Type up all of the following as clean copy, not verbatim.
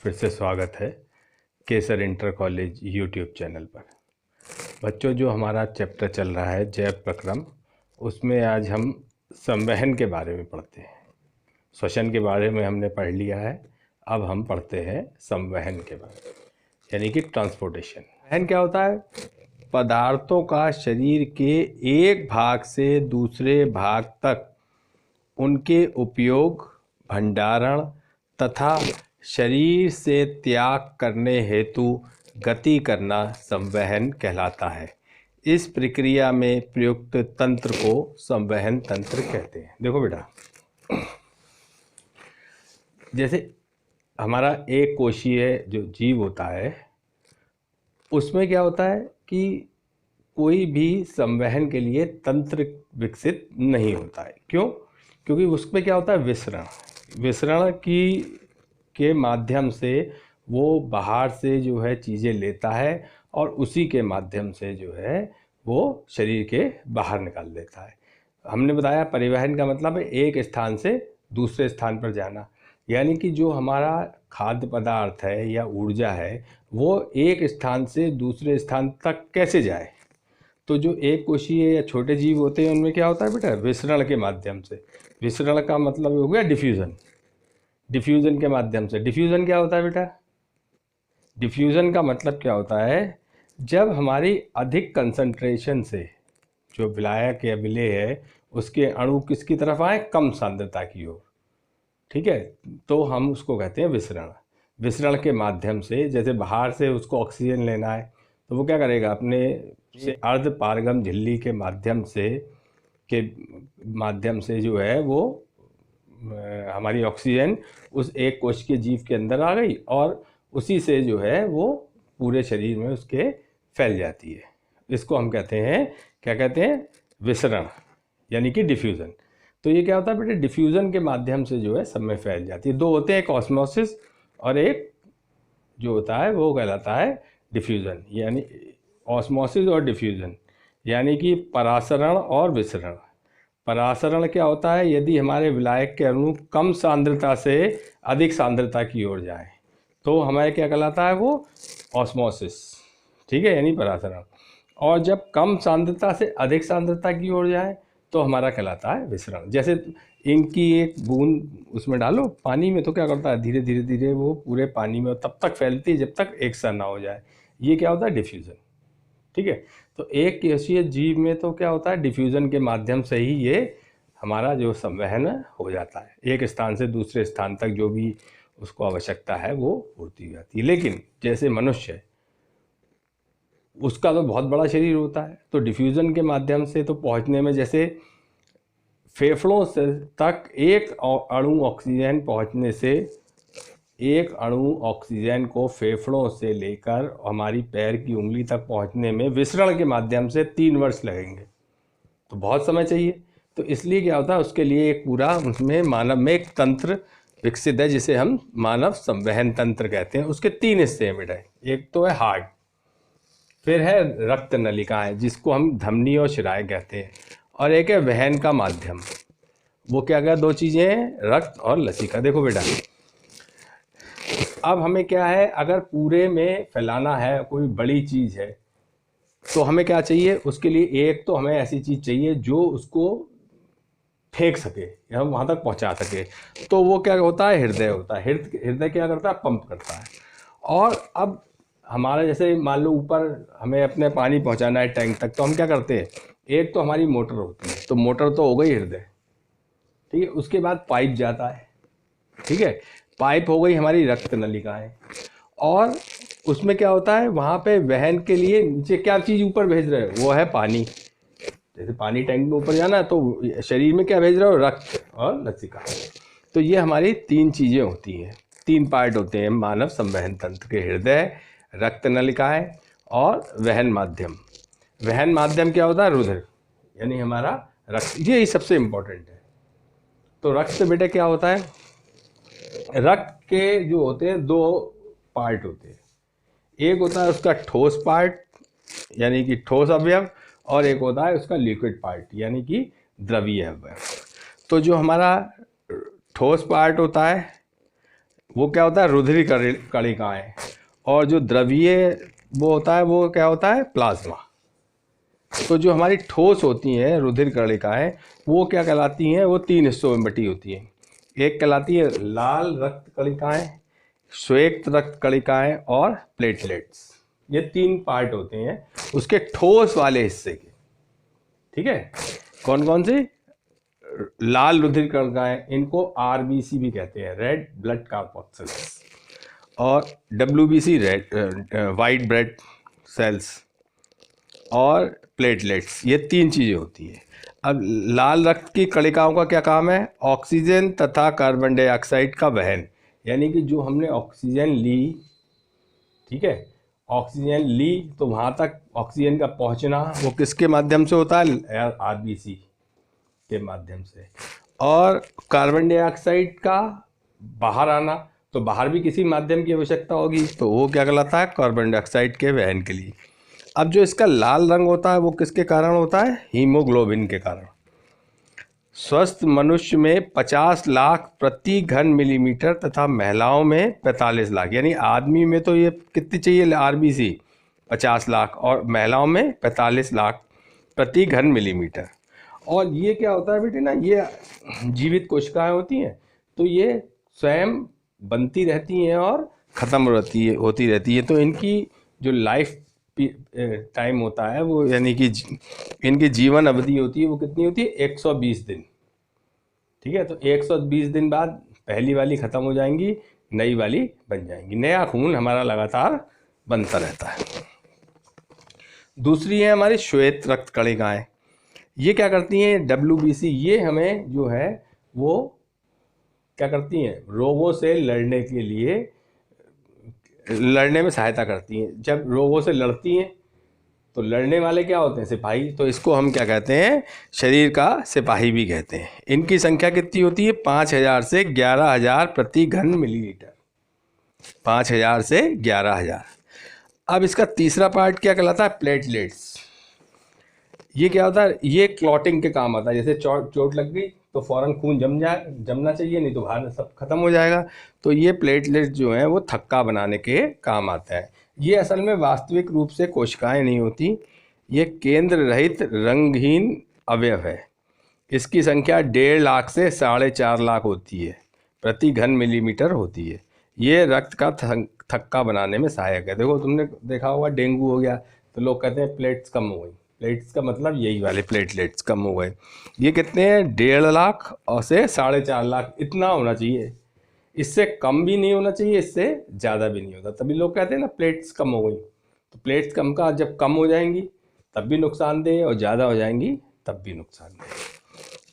फिर से स्वागत है केसर इंटर कॉलेज यूट्यूब चैनल पर। बच्चों, जो हमारा चैप्टर चल रहा है जैव प्रक्रम, उसमें आज हम संवहन के बारे में पढ़ते हैं। श्वसन के बारे में हमने पढ़ लिया है, अब हम पढ़ते हैं संवहन के बारे में, यानी कि ट्रांसपोर्टेशन। संवहन क्या होता है? पदार्थों का शरीर के एक भाग से दूसरे भाग तक उनके उपयोग, भंडारण तथा शरीर से त्याग करने हेतु गति करना संवहन कहलाता है। इस प्रक्रिया में प्रयुक्त तंत्र को संवहन तंत्र कहते हैं। देखो बेटा, जैसे हमारा एक कोशीय जो जीव होता है, उसमें क्या होता है कि कोई भी संवहन के लिए तंत्र विकसित नहीं होता है। क्यों? क्योंकि उसमें क्या होता है? विसरण के माध्यम से वो बाहर से जो है चीज़ें लेता है और उसी के माध्यम से जो है वो शरीर के बाहर निकाल देता है। हमने बताया परिवहन का मतलब है एक स्थान से दूसरे स्थान पर जाना, यानी कि जो हमारा खाद्य पदार्थ है या ऊर्जा है वो एक स्थान से दूसरे स्थान तक कैसे जाए। तो जो एक कोशीय या छोटे जीव होते हैं उनमें क्या होता है बेटा? विसरण के माध्यम से। विसरण का मतलब हो गया डिफ्यूज़न के माध्यम से। डिफ्यूज़न क्या होता है बेटा? डिफ्यूज़न का मतलब क्या होता है? जब हमारी अधिक कंसंट्रेशन से जो विलायक या विलेय है उसके अणु किसकी तरफ आए? कम सांद्रता की ओर। ठीक है, तो हम उसको कहते हैं विसरण। विसरण के माध्यम से, जैसे बाहर से उसको ऑक्सीजन लेना है तो वो क्या करेगा? अपने से अर्ध पारगम झिल्ली के माध्यम से जो है वो हमारी ऑक्सीजन उस एक कोश के जीव के अंदर आ गई और उसी से जो है वो पूरे शरीर में उसके फैल जाती है। इसको हम कहते हैं, क्या कहते हैं? विसरण, यानी कि डिफ्यूज़न। तो ये क्या होता है बेटे? डिफ्यूज़न के माध्यम से जो है सब में फैल जाती है। दो होते हैं, एक ऑस्मोसिस और एक जो होता है वो कहलाता है डिफ्यूज़न। यानी ऑस्मोसिस और डिफ्यूज़न यानी कि परासरण और विसरण। परासरण क्या होता है? यदि हमारे विलायक के अणु कम सांद्रता से अधिक सांद्रता की ओर जाएं तो हमारे क्या कहलाता है? वो ऑस्मोसिस। ठीक है, यानी परासरण। और जब कम सांद्रता से अधिक सांद्रता की ओर जाए तो हमारा कहलाता है विसरण। जैसे इंक की एक बूंद उसमें डालो पानी में तो क्या करता है? धीरे धीरे धीरे वो पूरे पानी में तब तक फैलती है जब तक एक सा ना हो जाए। ये क्या होता है? डिफ्यूज़न। ठीक है, तो एक कोशीय जीव में तो क्या होता है? डिफ्यूज़न के माध्यम से ही ये हमारा जो संवहन हो जाता है, एक स्थान से दूसरे स्थान तक जो भी उसको आवश्यकता है वो पूर्ति हो जाती है। लेकिन जैसे मनुष्य है, उसका तो बहुत बड़ा शरीर होता है, तो डिफ्यूज़न के माध्यम से तो पहुंचने में, जैसे फेफड़ों से तक एक अणु ऑक्सीजन पहुंचने से, एक अणु ऑक्सीजन को फेफड़ों से लेकर हमारी पैर की उंगली तक पहुंचने में विसरण के माध्यम से 3 वर्ष लगेंगे, तो बहुत समय चाहिए। तो इसलिए क्या होता है? उसके लिए एक पूरा उसमें मानव में एक तंत्र विकसित है जिसे हम मानव संवहन तंत्र कहते हैं। उसके 3 हिस्से हैं बेटा। एक तो है हार्ट, फिर है रक्त नलिकाएं जिसको हम धमनी और शिराएं कहते हैं, और एक है वहन का माध्यम। वो क्या क्या 2 चीज़ें हैं? रक्त और लसिका। देखो बेटा, अब हमें क्या है, अगर पूरे में फैलाना है कोई बड़ी चीज़ है तो हमें क्या चाहिए? उसके लिए एक तो हमें ऐसी चीज़ चाहिए जो उसको फेंक सके या हम वहाँ तक पहुँचा सके। तो वो क्या होता है? हृदय होता है। हृदय क्या करता है? पंप करता है। और अब हमारा जैसे मान लो ऊपर हमें अपने पानी पहुँचाना है टैंक तक, तो हम क्या करते हैं? एक तो हमारी मोटर होती है, तो मोटर तो हो गई हृदय। ठीक है, उसके बाद पाइप जाता है। ठीक है, पाइप हो गई हमारी रक्त नलिकाएं। और उसमें क्या होता है? वहाँ पे वहन के लिए नीचे क्या चीज़ ऊपर भेज रहे हो? वो है पानी। जैसे पानी टैंक में ऊपर जाना है तो शरीर में क्या भेज रहे हो? रक्त और लसिका। तो ये हमारी 3 चीज़ें होती हैं, 3 पार्ट होते हैं मानव संवहन तंत्र के: हृदय, रक्त नलिकाएं और वहन माध्यम। वहन माध्यम क्या होता है? रुधिर, यानी हमारा रक्त। ये सबसे इम्पोर्टेंट है। तो रक्त बेटे क्या होता है? रक्त के जो होते हैं 2 पार्ट होते हैं। एक होता है उसका ठोस पार्ट यानी कि ठोस अवयव, और एक होता है उसका लिक्विड पार्ट यानी कि द्रवीय अवयव। तो जो हमारा ठोस पार्ट होता है वो क्या होता है, रुधिर कणिकाएं, और जो द्रवीय वो होता है वो क्या होता है, प्लाज्मा। तो जो हमारी ठोस होती हैं रुधिर कणिकाएं वो क्या कहलाती हैं, वो 3 हिस्सों में बटी होती हैं। एक कहलाती है लाल रक्त कणिकाएं, श्वेत रक्त कणिकाएं और प्लेटलेट्स। ये 3 पार्ट होते हैं उसके ठोस वाले हिस्से के। ठीक है, कौन कौन सी, लाल रुधिर कणिकाएं, इनको आरबीसी भी कहते हैं, रेड ब्लड कॉर्पस्कल्स, और WBC, red white blood cells, और प्लेटलेट्स। ये 3 चीज़ें होती हैं। अब लाल रक्त की कणिकाओं का क्या काम है, ऑक्सीजन तथा कार्बन डाइऑक्साइड का वहन, यानी कि जो हमने ऑक्सीजन ली, ठीक है, ऑक्सीजन ली तो वहाँ तक ऑक्सीजन का पहुँचना वो किसके माध्यम से होता है, आरबीसी के माध्यम से, और कार्बन डाइऑक्साइड का बाहर आना तो बाहर भी किसी माध्यम की आवश्यकता होगी, तो वो क्या कहलाता है, कार्बन डाइऑक्साइड के वहन के लिए। अब जो इसका लाल रंग होता है वो किसके कारण होता है, हीमोग्लोबिन के कारण। स्वस्थ मनुष्य में 50 लाख प्रति घन मिलीमीटर तथा महिलाओं में 45 लाख, यानी आदमी में तो ये कितनी चाहिए आरबीसी, 50 लाख, और महिलाओं में 45 लाख प्रति घन मिलीमीटर। और ये क्या होता है बेटे ना, ये जीवित कोशिकाएं होती हैं, तो ये स्वयं बनती रहती हैं और ख़त्म होती रहती है। तो इनकी जो लाइफ टाइम होता है वो, यानी कि इनकी जीवन अवधि होती है वो कितनी होती है, 120 दिन। ठीक है, तो 120 दिन बाद पहली वाली ख़त्म हो जाएंगी, नई वाली बन जाएंगी, नया खून हमारा लगातार बनता रहता है। दूसरी है हमारी श्वेत रक्त कणिकाएं। ये क्या करती हैं, डब्ल्यूबीसी, ये हमें जो है वो क्या करती हैं, रोगों से लड़ने के लिए, लड़ने में सहायता करती हैं। जब रोगों से लड़ती हैं तो लड़ने वाले क्या होते हैं, सिपाही, तो इसको हम क्या कहते हैं, शरीर का सिपाही भी कहते हैं। इनकी संख्या कितनी होती है, 5000 से 11000 प्रति घन मिलीलीटर, 5000 से 11000। अब इसका तीसरा पार्ट क्या कहलाता है, प्लेटलेट्स। ये क्या होता है, ये क्लॉटिंग के काम आता है, जैसे चोट लग गई तो फ़ौरन खून जमना चाहिए, नहीं तो बाहर सब खत्म हो जाएगा। तो ये प्लेटलेट्स जो हैं वो थक्का बनाने के काम आता है। ये असल में वास्तविक रूप से कोशिकाएं नहीं होती, ये केंद्र रहित रंगहीन अवयव है। इसकी संख्या 1.5 लाख से 4.5 लाख होती है, प्रति घन मिलीमीटर होती है। ये रक्त का थक्का बनाने में सहायक है। देखो तुमने देखा होगा डेंगू हो गया तो लोग कहते हैं प्लेट्स कम हो गई, प्लेट्स का मतलब यही वाले प्लेटलेट्स कम हो गए। ये कितने हैं, 1.5 लाख और से 4.5 लाख, इतना होना चाहिए, इससे कम भी नहीं होना चाहिए, इससे ज़्यादा भी नहीं होता। तभी लोग कहते हैं ना प्लेट्स कम हो गई। तो प्लेट्स कम का जब कम हो जाएंगी तब भी नुकसानदेह, और ज़्यादा हो जाएंगी तब भी नुकसानदेह।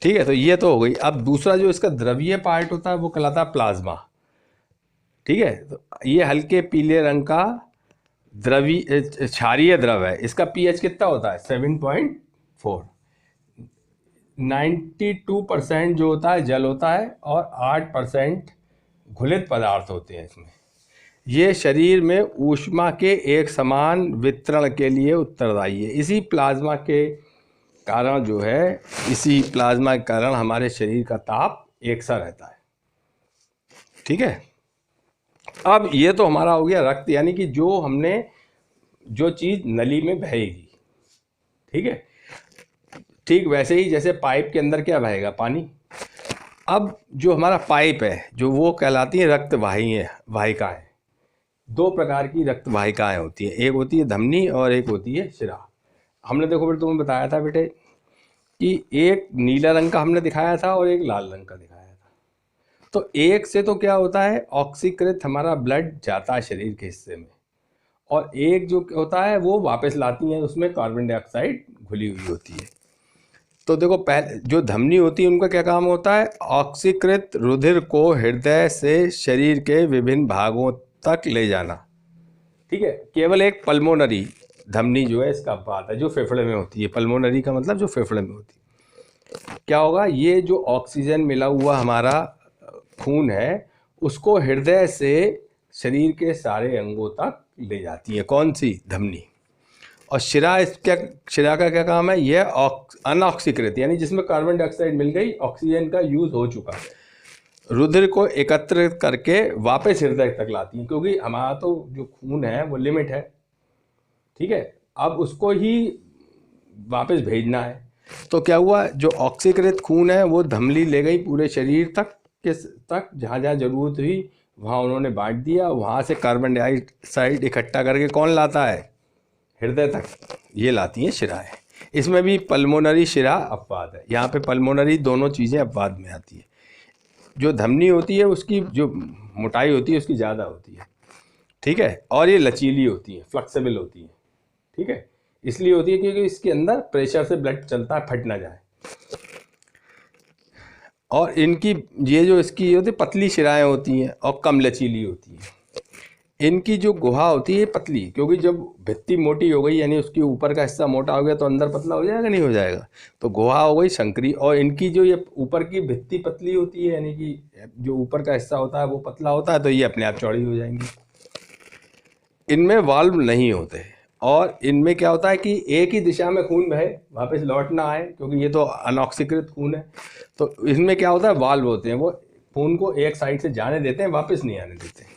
ठीक है, तो ये तो हो गई। अब दूसरा जो इसका द्रवीय पार्ट होता है वो कहलाता है प्लाज्मा। ठीक है, तो ये हल्के पीले रंग का क्षारीय द्रव है। इसका पीएच कितना होता है, 7.4। 92% जो होता है जल होता है और 8% घुलित पदार्थ होते हैं इसमें। ये शरीर में ऊष्मा के एक समान वितरण के लिए उत्तरदायी है। इसी प्लाज्मा के कारण जो है, इसी प्लाज्मा के कारण हमारे शरीर का ताप एक सा रहता है। ठीक है, अब ये तो हमारा हो गया रक्त, यानी कि जो चीज़ नली में बहेगी। ठीक है, ठीक वैसे ही जैसे पाइप के अंदर क्या बहेगा, पानी। अब जो हमारा पाइप है जो वो कहलाती है रक्त वाहिकाएं। 2 प्रकार की रक्त वाहिकाएं होती हैं, एक होती है धमनी और एक होती है शिरा। हमने देखो बेटे तुम्हें बताया था बेटे कि एक नीला रंग का हमने दिखाया था और एक लाल रंग का दिखाया था। तो एक से तो क्या होता है, ऑक्सीकृत हमारा ब्लड जाता है शरीर के हिस्से में, और एक जो होता है वो वापस लाती है, उसमें कार्बन डाइऑक्साइड घुली हुई होती है। तो देखो पहले जो धमनी होती है उनका क्या काम होता है, ऑक्सीकृत रुधिर को हृदय से शरीर के विभिन्न भागों तक ले जाना। ठीक है, केवल एक पल्मोनरी धमनी जो है इसका बात है, जो फेफड़े में होती है। पल्मोनरी का मतलब जो फेफड़े में होती है। क्या होगा, ये जो ऑक्सीजन मिला हुआ हमारा खून है उसको हृदय से शरीर के सारे अंगों तक ले जाती है, कौन सी, धमनी। और शिरा का क्या काम है, यह अनऑक्सीकृत, यानी जिसमें कार्बन डाइऑक्साइड मिल गई, ऑक्सीजन का यूज़ हो चुका, रुधिर को एकत्रित करके वापस हृदय तक लाती हैं, क्योंकि हमारा तो जो खून है वो लिमिट है, ठीक है, अब उसको ही वापस भेजना है। तो क्या हुआ, जो ऑक्सीकृत खून है वो धमनी ले गई पूरे शरीर तक जहाँ जहाँ जरूरत हुई वहाँ उन्होंने बांट दिया। वहाँ से कार्बन डाइऑक्साइड इकट्ठा करके कौन लाता है, हृदय तक, ये लाती हैं शिराएँ। इसमें भी पल्मोनरी शिरा अपवाद है, यहाँ पे पल्मोनरी दोनों चीज़ें अपवाद में आती है। जो धमनी होती है उसकी जो मोटाई होती है उसकी ज़्यादा होती है, ठीक है, और ये लचीली होती है, फ्लेक्सिबल होती है, ठीक है, इसलिए होती है क्योंकि इसके अंदर प्रेशर से ब्लड चलता है, फट ना जाए। और इनकी ये जो इसकी होती पतली शिराएँ होती हैं और कम लचीली होती हैं। इनकी जो गुहा होती है पतली, क्योंकि जब भित्ति मोटी हो गई यानी उसके ऊपर का हिस्सा मोटा हो गया तो अंदर पतला हो जाएगा, नहीं हो जाएगा, तो गुहा हो गई संकरी। और इनकी जो ये ऊपर की भित्ति पतली होती है यानी कि जो ऊपर का हिस्सा होता है वो पतला होता है, तो ये अपने आप चौड़ी हो जाएंगी। इनमें वाल्व नहीं होते और इनमें क्या होता है कि एक ही दिशा में खून बहे, वापस लौट ना आए, क्योंकि ये तो अनऑक्सीकृत खून है। तो इसमें क्या होता है, वाल्व होते हैं, वो खून को एक साइड से जाने देते हैं, वापस नहीं आने देते।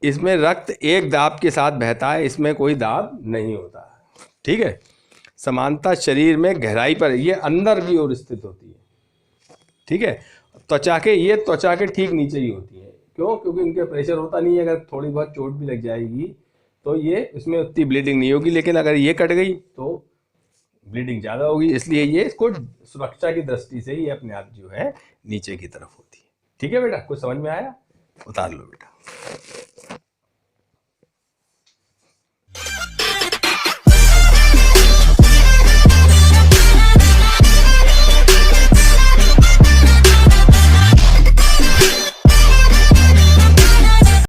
इसमें रक्त एक दाब के साथ बहता है, इसमें कोई दाब नहीं होता, ठीक है। समानता शरीर में गहराई पर, ये अंदर की ओर स्थित होती है, ठीक है। त्वचा के ठीक नीचे ही होती है। क्यों, क्योंकि इनके प्रेशर होता नहीं है, अगर थोड़ी बहुत चोट भी लग जाएगी तो ये इसमें उतनी ब्लीडिंग नहीं होगी, लेकिन अगर ये कट गई तो ब्लीडिंग ज़्यादा होगी, इसलिए ये इसको सुरक्षा की दृष्टि से ही अपने आप जो है नीचे की तरफ होती है, ठीक है बेटा। कुछ समझ में आया, उतार लो बेटा।